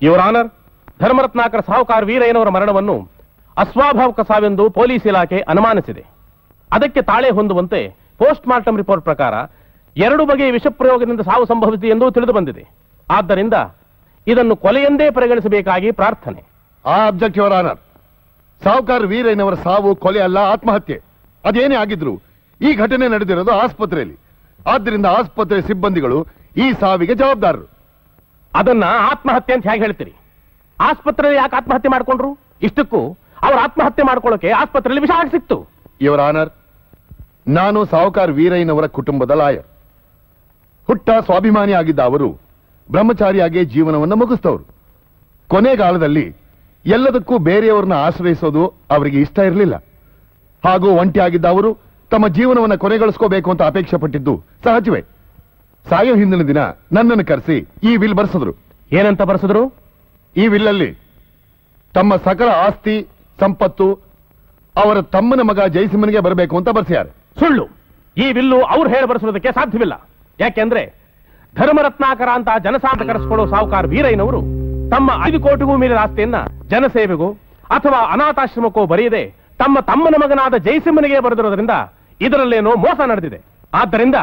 Your honour, ಧರ್ಮರತ್ನಾಕರ ಸಾಹುಕಾರ ವೀರಯ್ಯನವರ ಮರಣವನ್ನು ಅಸ್ವಾಭಾವಿಕ ಸಾವೆಂದು police ಇಲಾಖೆ ಅನುಮಾನಿಸಿದೆ. ಅದಕ್ಕೆ ತಾಳೆ ಹೊಂದುವಂತೆ ಪೋಸ್ಟ್ ಮಾರ್ಟಂ ರಿಪೋರ್ಟ್ ಪ್ರಕಾರ 2 ಬಗೆಯ ವಿಷಪ್ರಯೋಗದಿಂದ ಸಾವು ಸಂಭವಿಸಿದೆ ಎಂದು ತಿಳಿದು ಬಂದಿದೆ. ಆದ್ದರಿಂದ ಇದನ್ನು ಕೊಲೆಯೆಂದೇ ಪರಿಗಣಿಸಬೇಕಾಗಿ ಪ್ರಾರ್ಥನೆ. ಅಬ್ಜೆಕ್ಟ್ ಯುವರ್ ಆನರ್, ಸಾಹುಕಾರ ವೀರಯ್ಯನವರ ಸಾವು ಕೊಲೆ ಅಲ್ಲ, ಆತ್ಮಹತ್ಯೆ. ಅದೇನೇ ಆಗಿದ್ರು ಈ ಘಟನೆ ನಡೆದಿರೋದು ಆಸ್ಪತ್ರೆಯಲ್ಲಿ. ಆದ್ದರಿಂದ ಆಸ್ಪತ್ರೆ ಸಿಬ್ಬಂದಿಗಳು ಈ ಸಾವಿಗೆ ಜವಾಬ್ದಾರರು. ಅದನ್ನ ಆತ್ಮಹತ್ಯೆ ಅಂತ ಹೇಗೆ ಹೇಳ್ತೀರಿ? ಆಸ್ಪತ್ರೆಯಲ್ಲಿ ಯಾಕೆ ಆತ್ಮಹತ್ಯೆ ಮಾಡ್ಕೊಂಡ್ರು? ಇಷ್ಟಕ್ಕೂ ಅವರು ಆತ್ಮಹತ್ಯೆ ಮಾಡ್ಕೊಳ್ಳೋಕೆ ಆಸ್ಪತ್ರೆಯಲ್ಲಿ ವಿಷ ಹಾಕಿ ಸಿಕ್ತು. ಯುವರ್ ಆನರ್, ನಾನು ಸಾಹುಕಾರ ವೀರಯ್ಯನವರ ಕುಟುಂಬದ ಲಾಯರ್. ಹುಟ್ಟ ಸ್ವಾಭಿಮಾನಿ ಆಗಿದ್ದ ಅವರು ಬ್ರಹ್ಮಚಾರಿಯಾಗಿ ಜೀವನವನ್ನು ಮುಗಿಸ್ತವರು. ಕೊನೆಗಾಲದಲ್ಲಿ ಎಲ್ಲದಕ್ಕೂ ಬೇರೆಯವರನ್ನ ಆಶ್ರಯಿಸೋದು ಅವರಿಗೆ ಇಷ್ಟ ಇರಲಿಲ್ಲ. ಹಾಗೂ ಒಂಟಿಯಾಗಿದ್ದ ಅವರು ತಮ್ಮ ಜೀವನವನ್ನು ಕೊನೆಗಳಿಸ್ಕೋಬೇಕು ಅಂತ ಅಪೇಕ್ಷೆ ಪಟ್ಟಿದ್ದು ಸಹಜವೇ. ಸಾಯೋ ಹಿಂದಿನ ದಿನ ನನ್ನನ್ನು ಕರೆಸಿ ಈ ವಿಲ್ ಬರೆಸಿದ್ರು. ಏನಂತ ಬರೆಸಿದ್ರು? ಈ ವಿಲ್ಲಲ್ಲಿ ತಮ್ಮ ಸಕಲ ಆಸ್ತಿ ಸಂಪತ್ತು ಅವರ ತಮ್ಮನ ಮಗ ಜಯಸಿಂಹನಿಗೆ ಬರಬೇಕು ಅಂತ ಬರೆಸಿದ್ದಾರೆ. ಸುಳ್ಳು. ಈ ವಿಲ್ಲು ಅವ್ರು ಹೇಳಿ ಬರೆಸೋದಕ್ಕೆ ಸಾಧ್ಯವಿಲ್ಲ. ಯಾಕೆಂದ್ರೆ ಧರ್ಮರತ್ನಾಕರ ಅಂತ ಜನಸಾಮಾನ್ಯ ಕರೆಸಿಕೊಳ್ಳೋ ಸಾಹುಕಾರ ವೀರಯ್ಯನವರು ತಮ್ಮ 5 ಕೋಟಿಗೂ ಮೀರಿದ ಆಸ್ತಿಯನ್ನ ಜನಸೇವೆಗೂ ಅಥವಾ ಅನಾಥಾಶ್ರಮಕ್ಕೂ ಬರೆಯದೆ ತಮ್ಮ ತಮ್ಮನ ಮಗನಾದ ಜಯಸಿಂಹನಿಗೆ ಬರೆದಿರೋದ್ರಿಂದ ಇದರಲ್ಲೇನೋ ಮೋಸ ನಡೆದಿದೆ. ಆದ್ದರಿಂದ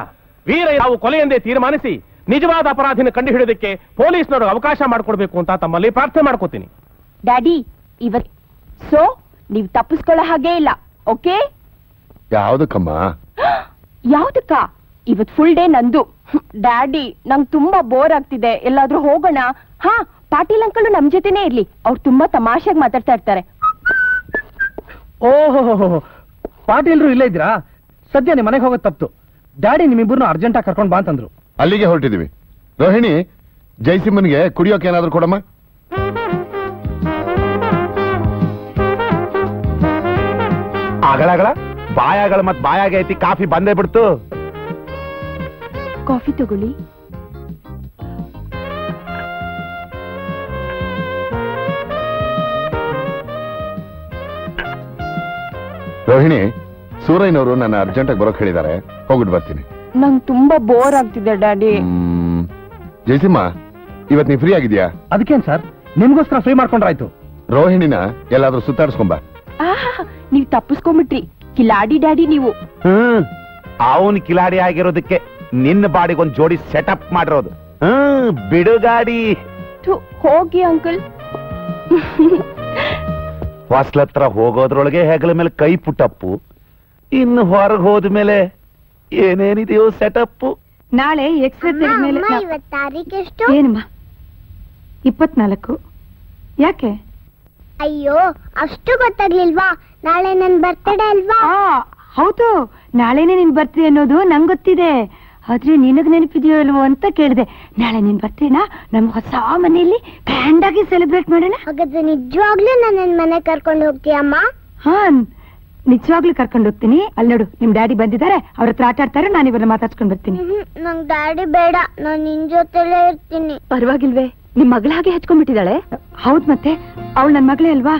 ವೀರಯ್ಯ ತಾವು ಕೊಲೆಯೆಂದೇ ತೀರ್ಮಾನಿಸಿ ನಿಜವಾದ ಅಪರಾಧಿನ ಕಂಡುಹಿಡಿಯೋದಕ್ಕೆ ಪೊಲೀಸ್ನವರು ಅವಕಾಶ ಮಾಡಿಕೊಡ್ಬೇಕು ಅಂತ ತಮ್ಮಲ್ಲಿ ಪ್ರಾರ್ಥನೆ ಮಾಡ್ಕೋತೀನಿ. ಡ್ಯಾಡಿ, ಸೊ ನೀವು ತಪ್ಪಿಸ್ಕೊಳ್ಳೋ ಹಾಗೆ ಇಲ್ಲ, ಓಕೆ? ಯಾವುದಕ್ಕಮ್ಮ? ಯಾವ್ದಕ್ಕ? ಇವತ್ ಫುಲ್ ಡೇ ನಂದು. ಡ್ಯಾಡಿ, ನಂಗ್ ತುಂಬಾ ಬೋರ್ ಆಗ್ತಿದೆ, ಎಲ್ಲಾದ್ರೂ ಹೋಗೋಣ? ಹಾ, ಪಾಟೀಲ್ ಅಂಕಲ್ ನಮ್ ಜೊತೆನೇ ಇರ್ಲಿ, ಅವ್ರು ತುಂಬಾ ತಮಾಷೆಯಾಗಿ ಮಾತಾಡ್ತಾ ಇರ್ತಾರೆ. ಓಹೋ, ಪಾಟೀಲ್ರು ಇಲ್ಲೇ ಇದ್ರಾ? ಸದ್ಯ ನಿಮ್ ಮನೆಗೆ ಹೋಗೋದು ತಪ್ತು. ಡ್ಯಾಡಿ ನಿಮ್ಮಿಬ್ಬರನ್ನು ಅರ್ಜೆಂಟಾಗಿ ಕರ್ಕೊಂಡ್ ಬಾ ಅಂತಂದ್ರು. ಅಲ್ಲಿಗೆ ಹೊರಟಿದೀವಿ. ರೋಹಿಣಿ, ಜಯಸಿಂಹನ್ಗೆ ಕುಡಿಯೋಕೆ ಏನಾದ್ರು ಕೊಡಮ್ಮ. ಅಗಳಗಳ ಬಾಯಾಗಳ ಮತ್ ಬಾಯಾಗೈತಿ, ಕಾಫಿ ಬಂದೇ ಬಿಡ್ತು. ಕಾಫಿ ತಗೊಳ್ಳಿ. ರೋಹಿಣಿ, ಸೂರಯ್ಯನವರು ನನ್ನ ಅರ್ಜೆಂಟಾಗಿ ಬರೋಕ್ ಹೇಳಿದ್ದಾರೆ, ಹೋಗ್ಬಿಟ್ಟು ಬರ್ತೀನಿ. ನಂಗ್ ತುಂಬಾ ಬೋರ್ ಆಗ್ತಿದೆ ಡ್ಯಾಡಿ. ಜಯಸಿಂಹ, ಇವತ್ ನೀ ಫ್ರೀ ಆಗಿದ್ಯಾ? ಅದಕ್ಕೇನ್ ಸರ್, ನಿಮ್ಗೋಸ್ಕರ ಫ್ರೀ ಮಾಡ್ಕೊಂಡ್ರಾಯ್ತು. ರೋಹಿಣಿನ ಎಲ್ಲಾದ್ರೂ ಸುತ್ತಾಡಿಸ್ಕೊಂಬ. ನೀವ್ ತಪ್ಪಿಸ್ಕೊಂಡ್ಬಿಟ್ರಿ, ಕಿಲಾಡಿ ಡ್ಯಾಡಿ ನೀವು. ಅವನ್ ಕಿಲಾಡಿ ಆಗಿರೋದಕ್ಕೆ ನಿನ್ನ ಬಾಡಿಗೊಂದ್ ಜೋಡಿ ಸೆಟಪ್ ಮಾಡಿರೋದು. ಬಿಡುಗಾಡಿ. ಹೋಗಿ ಅಂಕಲ್. ಹೊಸ್ಲತ್ರ ಹೋಗೋದ್ರೊಳಗೆ ಹೆಗಲ ಮೇಲೆ ಕೈ ಪುಟ್ಟಪ್ಪು, ಇನ್ನು ಹೊರಗೆ ಹೋದ್ಮೇಲೆ ಏನೇನಿದೆಯೋ ಸೆಟಪ್. ನಾಳೆ ಎಕ್ಸ್ರೇ ತೆಗೆದ್ಮೇಲೆ ತಾರೀಕೆಷ್ಟು? ಏನಮ್ಮ? 24. ಯಾಕೆ? ಅಯ್ಯೋ, ಅಷ್ಟು ಗೊತ್ತಾಗ್ಲಿಲ್ವಾ? ನಾಳೆ ನನ್ ಬರ್ತಡೇ ಅಲ್ವಾ? ಹೌದು, ನಾಳೆನೆ ನಿನ್ ಬರ್ತೀವಿ ಅನ್ನೋದು ನಂಗ್ ಗೊತ್ತಿದೆ. ಆದ್ರೆ ನಿನಗ್ ನೆನಪಿದೆಯೋ ಇಲ್ವೋ ಅಂತ ಕೇಳಿದೆ. ನಾಳೆ ನಿನ್ ಬರ್ತೀನಾ? ನಮ್ ಹೊಸ ಮನೆಯಲ್ಲಿ ಗ್ರ್ಯಾಂಡ್ ಆಗಿ ಸೆಲೆಬ್ರೇಟ್ ಮಾಡೋಣ. ಹಾಗಾದ್ರೆ ನಿಜವಾಗ್ಲೂ ನನ್ನ ಮನೆ ಕರ್ಕೊಂಡು ಹೋಗ್ತೀಯಮ್ಮ? ಹಾ, ನಿಜವಾಗ್ಲೂ ಕರ್ಕೊಂಡು ಹೋಗ್ತೀನಿ. ಅಲ್ಲಿ ನೋಡು, ನಿಮ್ ಡ್ಯಾಡಿ ಬಂದಿದ್ದಾರೆ, ಅವ್ರ ಹತ್ರ ಆಟ ಆಡ್ತಾರೆ, ನಾನು ಇವ್ರನ್ನ ಮಾತಾಡ್ಸ್ಕೊಂಡ್ ಬರ್ತೀನಿ. ನಂಗ್ ಡ್ಯಾಡಿ ಬೇಡ, ನಾನ್ ನಿನ್ ಜೊತೆಲೇ ಇರ್ತೀನಿ. ಪರವಾಗಿಲ್ವೇ? ನಿಮ್ ಮಗಳ ಹಾಗೆ ಹೆಚ್ಕೊಂಡ್ಬಿಟ್ಟಿದ್ದಾಳೆ. ಹೌದ್, ಮತ್ತೆ ಅವಳು ನನ್ ಮಗಳೇ ಅಲ್ವಾ?